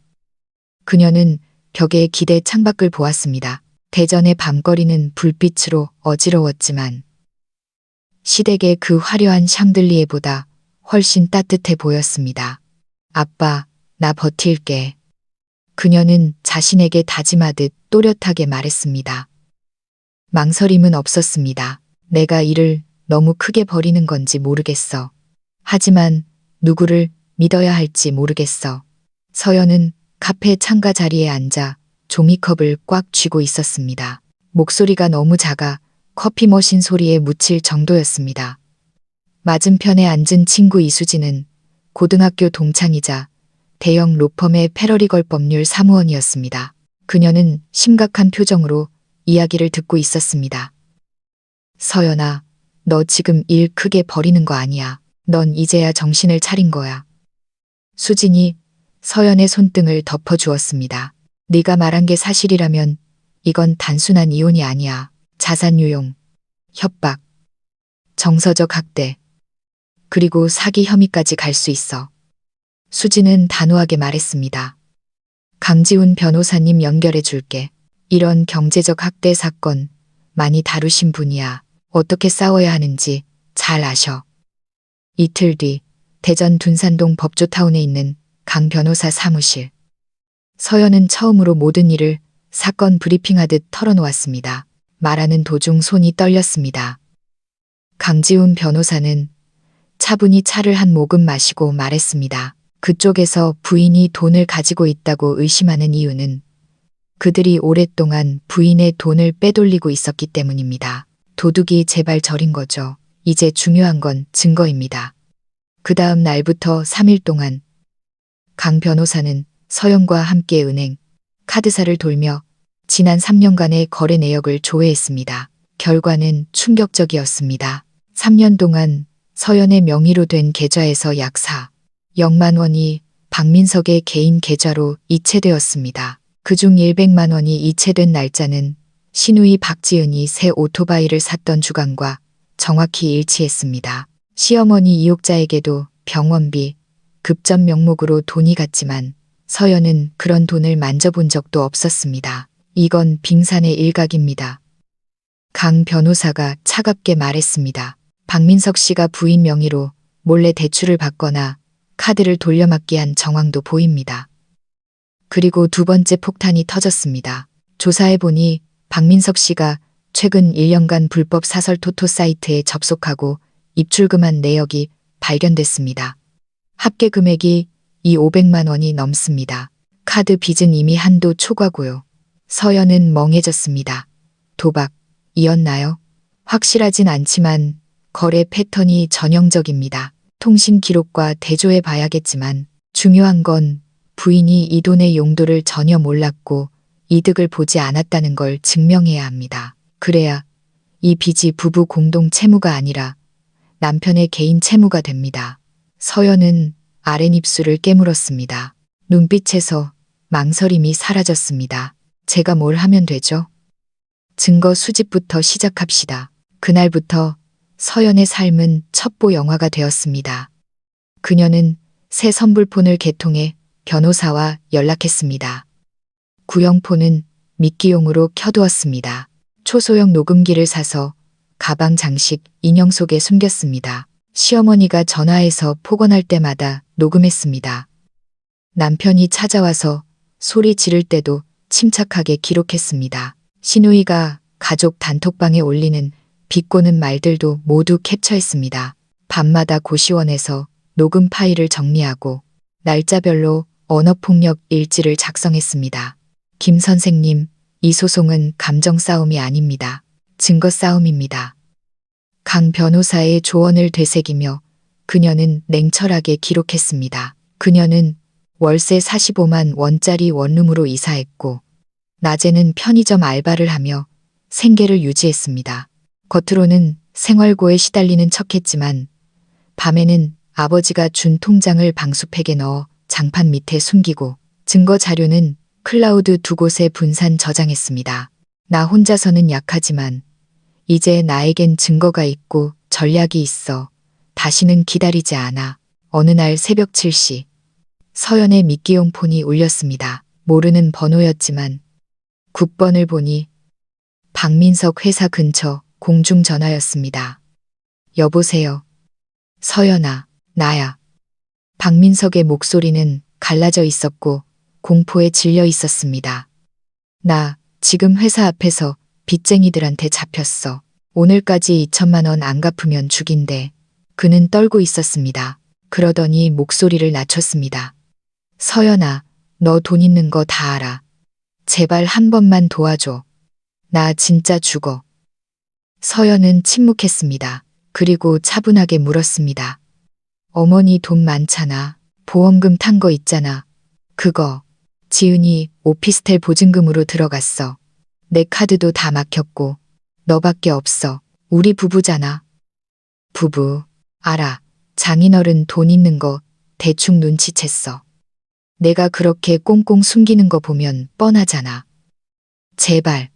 그녀는 벽에 기대 창밖을 보았습니다. 대전의 밤거리는 불빛으로 어지러웠지만 시댁의 그 화려한 샹들리에보다 훨씬 따뜻해 보였습니다. 아빠, 나 버틸게. 그녀는 자신에게 다짐하듯 또렷하게 말했습니다. 망설임은 없었습니다. 내가 일을 너무 크게 버리는 건지 모르겠어. 하지만 누구를 믿어야 할지 모르겠어. 서연은 카페 창가 자리에 앉아 종이컵을 꽉 쥐고 있었습니다. 목소리가 너무 작아 커피 머신 소리에 묻힐 정도였습니다. 맞은편에 앉은 친구 이수진은 고등학교 동창이자 대형 로펌의 패러리걸 법률 사무원이었습니다. 그녀는 심각한 표정으로 이야기를 듣고 있었습니다. 서연아, 너 지금 일 크게 버리는 거 아니야. 넌 이제야 정신을 차린 거야. 수진이 서연의 손등을 덮어주었습니다. 네가 말한 게 사실이라면 이건 단순한 이혼이 아니야. 자산유용, 협박, 정서적 학대, 그리고 사기 혐의까지 갈 수 있어. 수진은 단호하게 말했습니다. 강지훈 변호사님 연결해 줄게. 이런 경제적 학대 사건 많이 다루신 분이야. 어떻게 싸워야 하는지 잘 아셔. 이틀 뒤 대전 둔산동 법조타운에 있는 강 변호사 사무실. 서연은 처음으로 모든 일을 사건 브리핑하듯 털어놓았습니다. 말하는 도중 손이 떨렸습니다. 강지훈 변호사는 차분히 차를 한 모금 마시고 말했습니다. 그쪽에서 부인이 돈을 가지고 있다고 의심하는 이유는 그들이 오랫동안 부인의 돈을 빼돌리고 있었기 때문입니다. 도둑이 제발 저린 거죠. 이제 중요한 건 증거입니다. 그 다음 날부터 3일 동안 강 변호사는 서연과 함께 은행, 카드사를 돌며 지난 3년간의 거래 내역을 조회했습니다. 결과는 충격적이었습니다. 3년 동안 서연의 명의로 된 계좌에서 약 4억만 원이 박민석의 개인 계좌로 이체되었습니다. 그중 100만 원이 이체된 날짜는 신우이 박지은이 새 오토바이를 샀던 주간과 정확히 일치했습니다. 시어머니 이옥자에게도 병원비, 급전 명목으로 돈이 갔지만 서연은 그런 돈을 만져본 적도 없었습니다. 이건 빙산의 일각입니다. 강 변호사가 차갑게 말했습니다. 박민석 씨가 부인 명의로 몰래 대출을 받거나 카드를 돌려막기 한 정황도 보입니다. 그리고 두 번째 폭탄이 터졌습니다. 조사해보니 박민석 씨가 최근 1년간 불법 사설 토토 사이트에 접속하고 입출금한 내역이 발견됐습니다. 합계 금액이 500만 원이 넘습니다. 카드 빚은 이미 한도 초과고요. 서연은 멍해졌습니다. 도박이었나요? 확실하진 않지만 거래 패턴이 전형적입니다. 통신 기록과 대조해 봐야겠지만 중요한 건 부인이 이 돈의 용도를 전혀 몰랐고 이득을 보지 않았다는 걸 증명해야 합니다. 그래야 이 빚이 부부 공동 채무가 아니라 남편의 개인 채무가 됩니다. 서연은 아랫입술을 깨물었습니다. 눈빛에서 망설임이 사라졌습니다. 제가 뭘 하면 되죠? 증거 수집부터 시작합시다. 그날부터 서연의 삶은 첩보 영화가 되었습니다. 그녀는 새 선불폰을 개통해 변호사와 연락했습니다. 구형폰은 미끼용으로 켜두었습니다. 초소형 녹음기를 사서 가방 장식 인형 속에 숨겼습니다. 시어머니가 전화해서 폭언할 때마다 녹음했습니다. 남편이 찾아와서 소리 지를 때도 침착하게 기록했습니다. 신우이가 가족 단톡방에 올리는 비꼬는 말들도 모두 캡처했습니다. 밤마다 고시원에서 녹음 파일을 정리하고 날짜별로 언어폭력 일지를 작성했습니다. 김 선생님, 이 소송은 감정 싸움이 아닙니다. 증거 싸움입니다. 강 변호사의 조언을 되새기며 그녀는 냉철하게 기록했습니다. 그녀는 월세 45만 원짜리 원룸으로 이사했고 낮에는 편의점 알바를 하며 생계를 유지했습니다. 겉으로는 생활고에 시달리는 척했지만 밤에는 아버지가 준 통장을 방수팩에 넣어 장판 밑에 숨기고 증거 자료는 클라우드 두 곳에 분산 저장했습니다. 나 혼자서는 약하지만 이제 나에겐 증거가 있고 전략이 있어. 다시는 기다리지 않아. 어느 날 새벽 7시 서연의 미끼용 폰이 울렸습니다. 모르는 번호였지만 국번을 보니 박민석 회사 근처 공중전화였습니다. 여보세요. 서연아, 나야. 박민석의 목소리는 갈라져 있었고 공포에 질려 있었습니다. 나 지금 회사 앞에서 빚쟁이들한테 잡혔어. 오늘까지 2천만 원 안 갚으면 죽인대. 그는 떨고 있었습니다. 그러더니 목소리를 낮췄습니다. 서연아, 너 돈 있는 거 다 알아. 제발 한 번만 도와줘. 나 진짜 죽어. 서연은 침묵했습니다. 그리고 차분하게 물었습니다. 어머니 돈 많잖아. 보험금 탄 거 있잖아. 그거. 지은이 오피스텔 보증금으로 들어갔어. 내 카드도 다 막혔고. 너밖에 없어. 우리 부부잖아. 부부. 알아. 장인어른 돈 있는 거 대충 눈치챘어. 내가 그렇게 꽁꽁 숨기는 거 보면 뻔하잖아. 제발.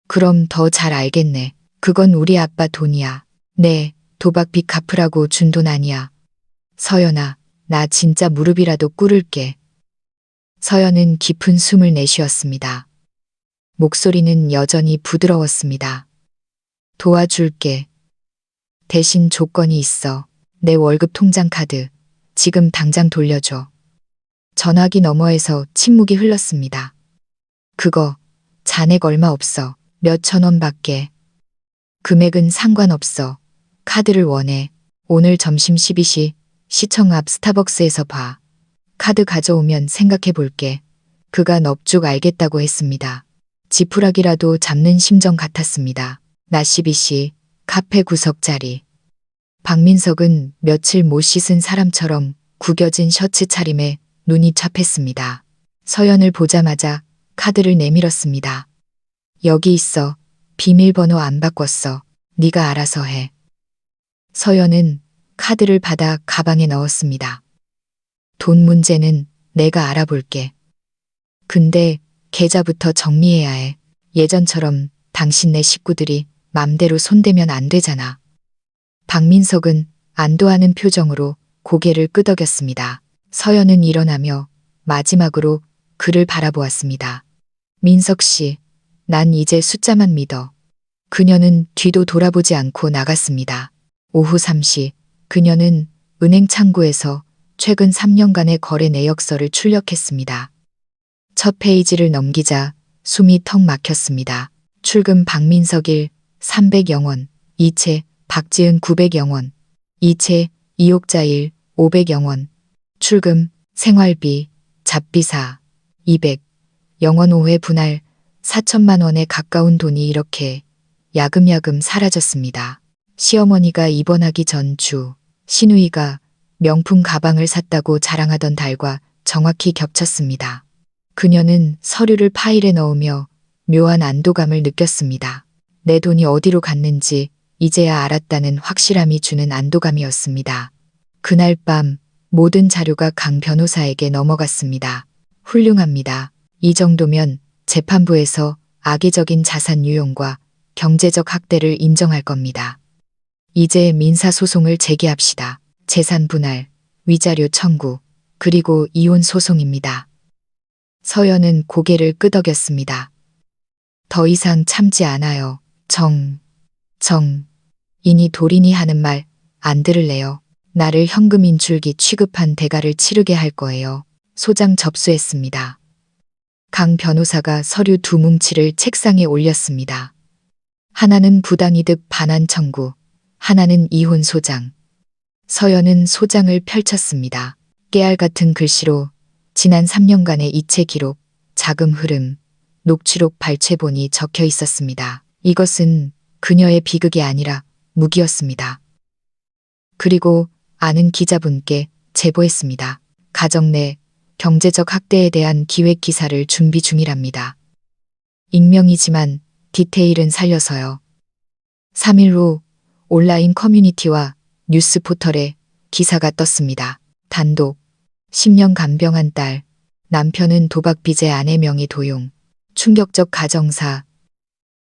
그럼 더 잘 알겠네. 그건 우리 아빠 돈이야. 네, 도박빚 갚으라고 준 돈 아니야. 서연아, 나 진짜 무릎이라도 꿇을게. 서연은 깊은 숨을 내쉬었습니다. 목소리는 여전히 부드러웠습니다. 도와줄게. 대신 조건이 있어. 내 월급 통장 카드. 지금 당장 돌려줘. 전화기 너머에서 침묵이 흘렀습니다. 그거, 잔액 얼마 없어. 몇천 원밖에. 금액은 상관없어. 카드를 원해. 오늘 점심 12시 시청 앞 스타벅스에서 봐. 카드 가져오면 생각해 볼게. 그가 넙죽 알겠다고 했습니다. 지푸라기라도 잡는 심정 같았습니다. 낮 12시 카페 구석자리. 박민석은 며칠 못 씻은 사람처럼 구겨진 셔츠 차림에 눈이 잡혔습니다. 서연을 보자마자 카드를 내밀었습니다. 여기 있어. 비밀번호 안 바꿨어. 네가 알아서 해. 서연은 카드를 받아 가방에 넣었습니다. 돈 문제는 내가 알아볼게. 근데 계좌부터 정리해야 해. 예전처럼 당신네 식구들이 맘대로 손대면 안 되잖아. 박민석은 안도하는 표정으로 고개를 끄덕였습니다. 서연은 일어나며 마지막으로 그를 바라보았습니다. 민석 씨, 난 이제 숫자만 믿어. 그녀는 뒤도 돌아보지 않고 나갔습니다. 오후 3시, 그녀는 은행 창구에서 최근 3년간의 거래 내역서를 출력했습니다. 첫 페이지를 넘기자 숨이 턱 막혔습니다. 출금 박민석 1, 300영원, 이체 박지은 900영원, 이체 이옥자 1, 500영원, 출금 생활비, 잡비사 200, 영원 5회 분할 4천만 원에 가까운 돈이 이렇게 야금야금 사라졌습니다. 시어머니가 입원하기 전 주, 신우이가 명품 가방을 샀다고 자랑하던 달과 정확히 겹쳤습니다. 그녀는 서류를 파일에 넣으며 묘한 안도감을 느꼈습니다. 내 돈이 어디로 갔는지 이제야 알았다는 확실함이 주는 안도감이었습니다. 그날 밤 모든 자료가 강 변호사에게 넘어갔습니다. 훌륭합니다. 이 정도면 재판부에서 악의적인 자산 유용과 경제적 학대를 인정할 겁니다. 이제 민사소송을 제기합시다. 재산 분할, 위자료 청구, 그리고 이혼 소송입니다. 서연은 고개를 끄덕였습니다. 더 이상 참지 않아요. 이니 도리니 하는 말 안 들을래요. 나를 현금 인출기 취급한 대가를 치르게 할 거예요. 소장 접수했습니다. 강 변호사가 서류 두 뭉치를 책상에 올렸습니다. 하나는 부당이득 반환 청구, 하나는 이혼 소장. 서연은 소장을 펼쳤습니다. 깨알 같은 글씨로 지난 3년간의 이체 기록, 자금 흐름, 녹취록 발췌본이 적혀 있었습니다. 이것은 그녀의 비극이 아니라 무기였습니다. 그리고 아는 기자분께 제보했습니다. 가정 내 경제적 학대에 대한 기획 기사를 준비 중이랍니다. 익명이지만 디테일은 살려서요. 3일 후 온라인 커뮤니티와 뉴스 포털에 기사가 떴습니다. 단독, 10년 간병한 딸, 남편은 도박 빚에 아내 명의 도용, 충격적 가정사.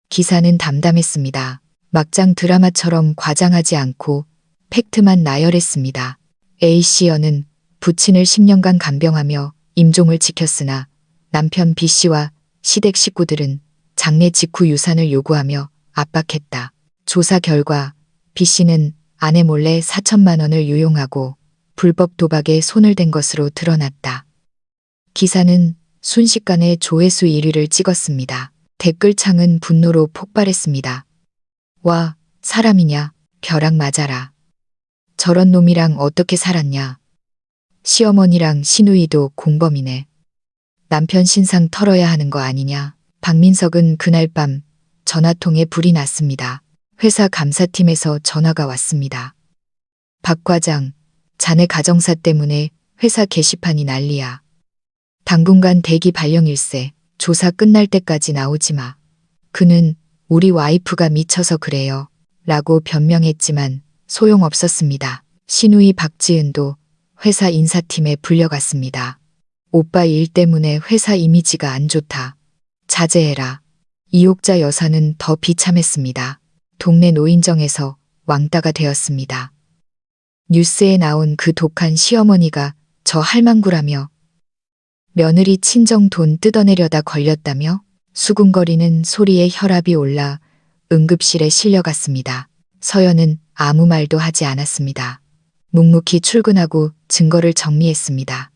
기사는 담담했습니다. 막장 드라마처럼 과장하지 않고 팩트만 나열했습니다. A씨여는 부친을 10년간 간병하며 임종을 지켰으나 남편 B씨와 시댁 식구들은 장례 직후 유산을 요구하며 압박했다. 조사 결과 B씨는 아내 몰래 4천만 원을 유용하고 불법 도박에 손을 댄 것으로 드러났다. 기사는 순식간에 조회수 1위를 찍었습니다. 댓글창은 분노로 폭발했습니다. 와, 사람이냐? 벼락 맞아라. 저런 놈이랑 어떻게 살았냐? 시어머니랑 시누이도 공범이네. 남편 신상 털어야 하는 거 아니냐? 박민석은 그날 밤 전화통에 불이 났습니다. 회사 감사팀에서 전화가 왔습니다. 박 과장, 자네 가정사 때문에 회사 게시판이 난리야. 당분간 대기 발령일세. 조사 끝날 때까지 나오지 마. 그는 우리 와이프가 미쳐서 그래요. 라고 변명했지만 소용없었습니다. 시누이 박지은도 회사 인사팀에 불려갔습니다. 오빠 일 때문에 회사 이미지가 안 좋다. 자제해라. 이옥자 여사는 더 비참했습니다. 동네 노인정에서 왕따가 되었습니다. 뉴스에 나온 그 독한 시어머니가 저 할망구라며 며느리 친정 돈 뜯어내려다 걸렸다며 수군거리는 소리에 혈압이 올라 응급실에 실려갔습니다. 서연은 아무 말도 하지 않았습니다. 묵묵히 출근하고 증거를 정리했습니다.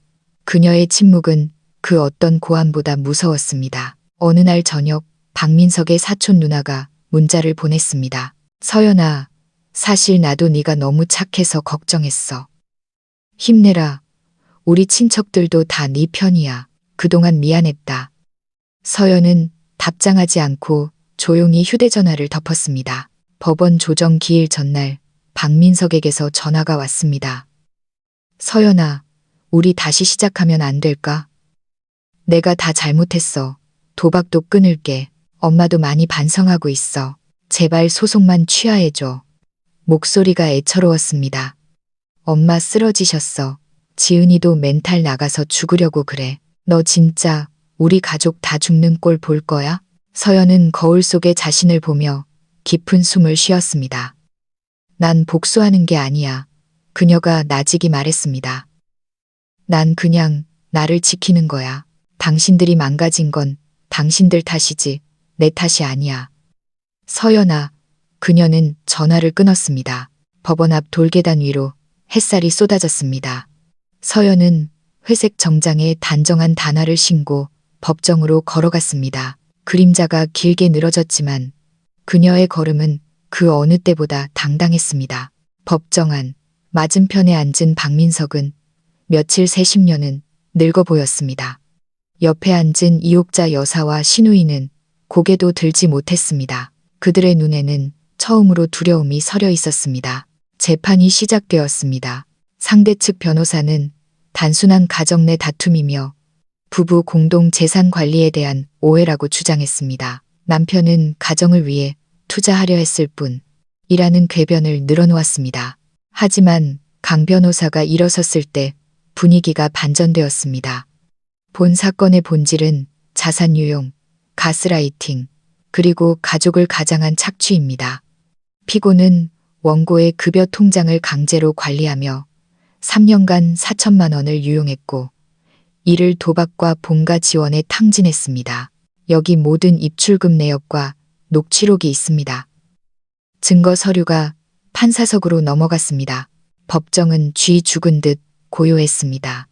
그녀의 침묵은 그 어떤 고함보다 무서웠습니다. 어느 날 저녁 박민석의 사촌 누나가 문자를 보냈습니다. 서연아, 사실 나도 네가 너무 착해서 걱정했어. 힘내라. 우리 친척들도 다 네 편이야. 그동안 미안했다. 서연은 답장하지 않고 조용히 휴대전화를 덮었습니다. 법원 조정 기일 전날 박민석에게서 전화가 왔습니다. 서연아, 우리 다시 시작하면 안 될까? 내가 다 잘못했어. 도박도 끊을게. 엄마도 많이 반성하고 있어. 제발 소송만 취하해줘. 목소리가 애처로웠습니다. 엄마 쓰러지셨어. 지은이도 멘탈 나가서 죽으려고 그래. 너 진짜 우리 가족 다 죽는 꼴 볼 거야? 서연은 거울 속에 자신을 보며 깊은 숨을 쉬었습니다. 난 복수하는 게 아니야. 그녀가 나직이 말했습니다. 난 그냥 나를 지키는 거야. 당신들이 망가진 건 당신들 탓이지 내 탓이 아니야. 서연아, 그녀는 전화를 끊었습니다. 법원 앞 돌계단 위로 햇살이 쏟아졌습니다. 서연은 회색 정장에 단정한 단화를 신고 법정으로 걸어갔습니다. 그림자가 길게 늘어졌지만 그녀의 걸음은 그 어느 때보다 당당했습니다. 법정 안 맞은편에 앉은 박민석은 며칠 새 10년은 늙어 보였습니다. 옆에 앉은 이옥자 여사와 시누이는 고개도 들지 못했습니다. 그들의 눈에는 처음으로 두려움이 서려 있었습니다. 재판이 시작되었습니다. 상대 측 변호사는 단순한 가정 내 다툼이며 부부 공동 재산 관리에 대한 오해라고 주장했습니다. 남편은 가정을 위해 투자하려 했을 뿐이라는 궤변을 늘어놓았습니다. 하지만 강 변호사가 일어섰을 때 분위기가 반전되었습니다. 본 사건의 본질은 자산 유용, 가스라이팅, 그리고 가족을 가장한 착취입니다. 피고는 원고의 급여 통장을 강제로 관리하며 3년간 4천만 원을 유용했고 이를 도박과 본가 지원에 탕진했습니다. 여기 모든 입출금 내역과 녹취록이 있습니다. 증거 서류가 판사석으로 넘어갔습니다. 법정은 쥐 죽은 듯 고요했습니다.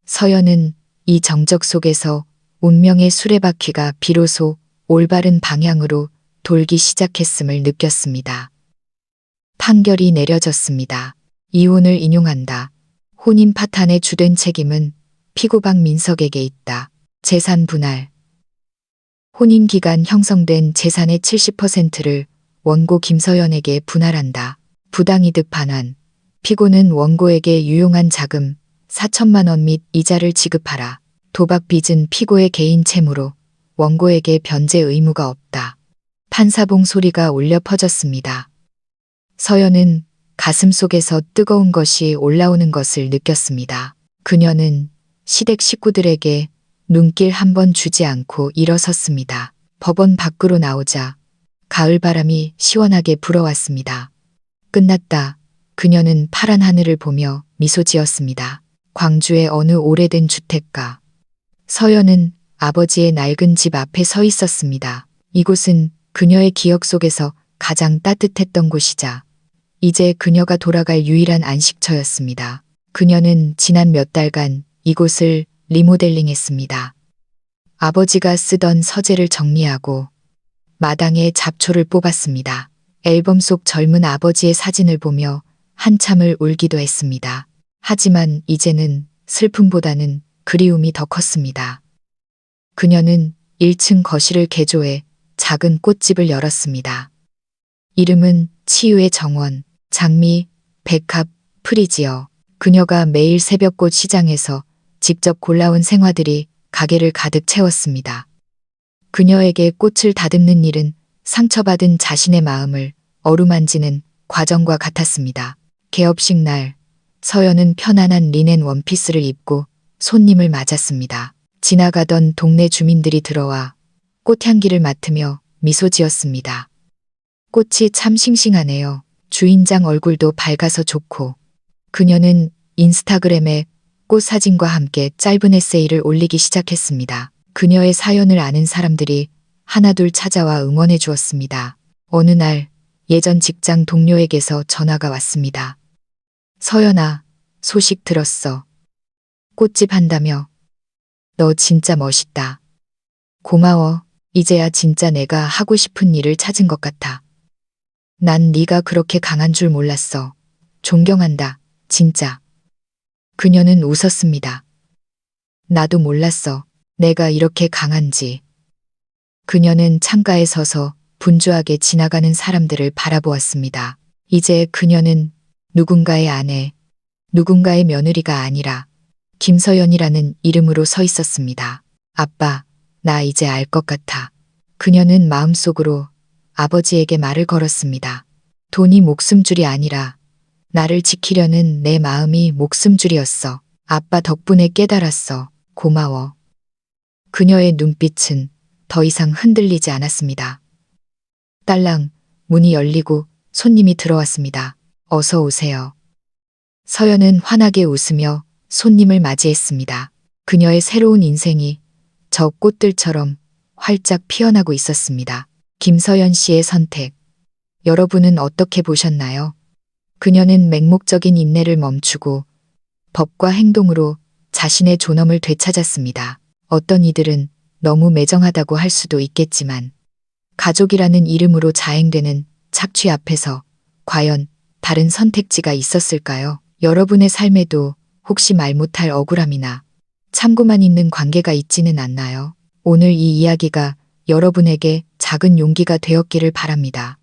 서연은 이 정적 속에서 운명의 수레바퀴가 비로소 올바른 방향으로 돌기 시작했음을 느꼈습니다. 판결이 내려졌습니다. 이혼을 인용한다. 혼인 파탄의 주된 책임은 피고 박민석에게 있다. 재산 분할. 혼인 기간 형성된 재산의 70%를 원고 김서연에게 분할한다. 부당이득 반환. 피고는 원고에게 유용한 자금 4천만 원 및 이자를 지급하라. 도박 빚은 피고의 개인 채무로 원고에게 변제 의무가 없다. 판사봉 소리가 울려 퍼졌습니다. 서연은 가슴 속에서 뜨거운 것이 올라오는 것을 느꼈습니다. 그녀는 시댁 식구들에게 눈길 한 번 주지 않고 일어섰습니다. 법원 밖으로 나오자 가을바람이 시원하게 불어왔습니다. 끝났다. 그녀는 파란 하늘을 보며 미소 지었습니다. 광주의 어느 오래된 주택가. 서연은 아버지의 낡은 집 앞에 서 있었습니다. 이곳은 그녀의 기억 속에서 가장 따뜻했던 곳이자 이제 그녀가 돌아갈 유일한 안식처였습니다. 그녀는 지난 몇 달간 이곳을 리모델링했습니다. 아버지가 쓰던 서재를 정리하고 마당에 잡초를 뽑았습니다. 앨범 속 젊은 아버지의 사진을 보며 한참을 울기도 했습니다. 하지만 이제는 슬픔보다는 그리움이 더 컸습니다. 그녀는 1층 거실을 개조해 작은 꽃집을 열었습니다. 이름은 치유의 정원, 장미, 백합, 프리지어. 그녀가 매일 새벽꽃 시장에서 직접 골라온 생화들이 가게를 가득 채웠습니다. 그녀에게 꽃을 다듬는 일은 상처받은 자신의 마음을 어루만지는 과정과 같았습니다. 개업식 날, 서연은 편안한 리넨 원피스를 입고 손님을 맞았습니다. 지나가던 동네 주민들이 들어와 꽃향기를 맡으며 미소 지었습니다. 꽃이 참 싱싱하네요. 주인장 얼굴도 밝아서 좋고. 그녀는 인스타그램에 꽃 사진과 함께 짧은 에세이를 올리기 시작했습니다. 그녀의 사연을 아는 사람들이 하나둘 찾아와 응원해 주었습니다. 어느 날 예전 직장 동료에게서 전화가 왔습니다. 서연아, 소식 들었어. 꽃집 한다며. 너 진짜 멋있다. 고마워. 이제야 진짜 내가 하고 싶은 일을 찾은 것 같아. 난 네가 그렇게 강한 줄 몰랐어. 존경한다. 진짜. 그녀는 웃었습니다. 나도 몰랐어. 내가 이렇게 강한지. 그녀는 창가에 서서 분주하게 지나가는 사람들을 바라보았습니다. 이제 그녀는 누군가의 아내, 누군가의 며느리가 아니라 김서연이라는 이름으로 서 있었습니다. 아빠, 나 이제 알 것 같아. 그녀는 마음속으로 아버지에게 말을 걸었습니다. 돈이 목숨줄이 아니라 나를 지키려는 내 마음이 목숨줄이었어. 아빠 덕분에 깨달았어. 고마워. 그녀의 눈빛은 더 이상 흔들리지 않았습니다. 딸랑, 문이 열리고 손님이 들어왔습니다. 어서 오세요. 서연은 환하게 웃으며 손님을 맞이했습니다. 그녀의 새로운 인생이 저 꽃들처럼 활짝 피어나고 있었습니다. 김서연 씨의 선택. 여러분은 어떻게 보셨나요? 그녀는 맹목적인 인내를 멈추고 법과 행동으로 자신의 존엄을 되찾았습니다. 어떤 이들은 너무 매정하다고 할 수도 있겠지만 가족이라는 이름으로 자행되는 착취 앞에서 과연 다른 선택지가 있었을까요? 여러분의 삶에도 혹시 말 못할 억울함이나 참고만 있는 관계가 있지는 않나요? 오늘 이 이야기가 여러분에게 작은 용기가 되었기를 바랍니다.